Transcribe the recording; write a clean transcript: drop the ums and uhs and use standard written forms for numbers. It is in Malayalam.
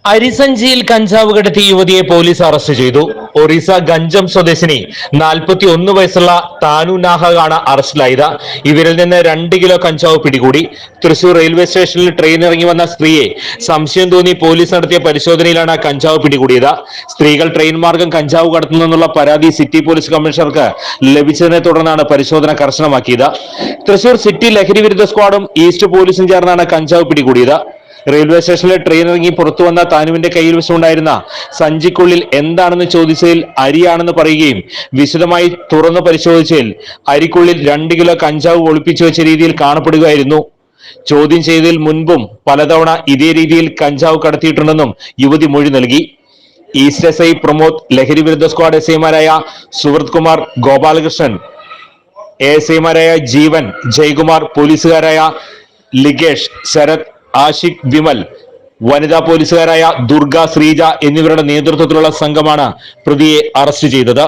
അരിസഞ്ചിയിൽ കഞ്ചാവ് കടത്തി യുവതിയെ പോലീസ് അറസ്റ്റ് ചെയ്തു. ഒറീസ ഗഞ്ചം സ്വദേശിനി 41 വയസ്സുള്ള താനു നാഹയാണ് അറസ്റ്റിലായത്. ഇവരിൽ നിന്ന് 2 കിലോ കഞ്ചാവ് പിടികൂടി. തൃശൂർ റെയിൽവേ സ്റ്റേഷനിൽ ട്രെയിൻ ഇറങ്ങി വന്ന സ്ത്രീയെ സംശയം തോന്നി പോലീസ് നടത്തിയ പരിശോധനയിലാണ് കഞ്ചാവ് പിടികൂടിയത്. സ്ത്രീകൾ ട്രെയിൻ മാർഗം കഞ്ചാവ് കടത്തുന്നെന്നുള്ള പരാതി സിറ്റി പോലീസ് കമ്മീഷണർക്ക് ലഭിച്ചതിനെ തുടർന്നാണ് പരിശോധന കർശനമാക്കിയത്. തൃശൂർ സിറ്റി ലഹരി വിരുദ്ധ സ്ക്വാഡും ഈസ്റ്റ് പോലീസും ചേർന്നാണ് കഞ്ചാവ് പിടികൂടിയത്. റെയിൽവേ സ്റ്റേഷനിൽ ട്രെയിൻ ഇറങ്ങി പുറത്തു വന്ന താനുവിന്റെ കയ്യിൽ വെച്ചുണ്ടായിരുന്ന സഞ്ചിക്കുള്ളിൽ എന്താണെന്ന് ചോദിച്ചതിൽ അരിയാണെന്ന് പറയുകയും വിശദമായി തുറന്നു പരിശോധിച്ചതിൽ അരിക്കുള്ളിൽ 2 കിലോ കഞ്ചാവ് ഒളിപ്പിച്ചു വെച്ച രീതിയിൽ കാണപ്പെടുകയായിരുന്നു. ചോദ്യം ചെയ്തതിൽ മുൻപും പലതവണ ഇതേ രീതിയിൽ കഞ്ചാവ് കടത്തിയിട്ടുണ്ടെന്നും യുവതി മൊഴി നൽകി. ഈസ്റ്റ് എസ് ഐ പ്രമോദ്, ലഹരി വിരുദ്ധ സ്ക്വാഡ് എസ് ഐമാരായ സുഹൃത് കുമാർ, ഗോപാലകൃഷ്ണൻ, എസ് ഐമാരായ ജീവൻ, ജയകുമാർ, പോലീസുകാരായ ലിഗേഷ്, ശരത്, ആഷിഖ്, വിമൽ, വനിതാ പോലീസുകാരായ ദുർഗ, ശ്രീജ എന്നിവരുടെ നേതൃത്വത്തിലുള്ള സംഘമാണ് പ്രതിയെ അറസ്റ്റ് ചെയ്തത്.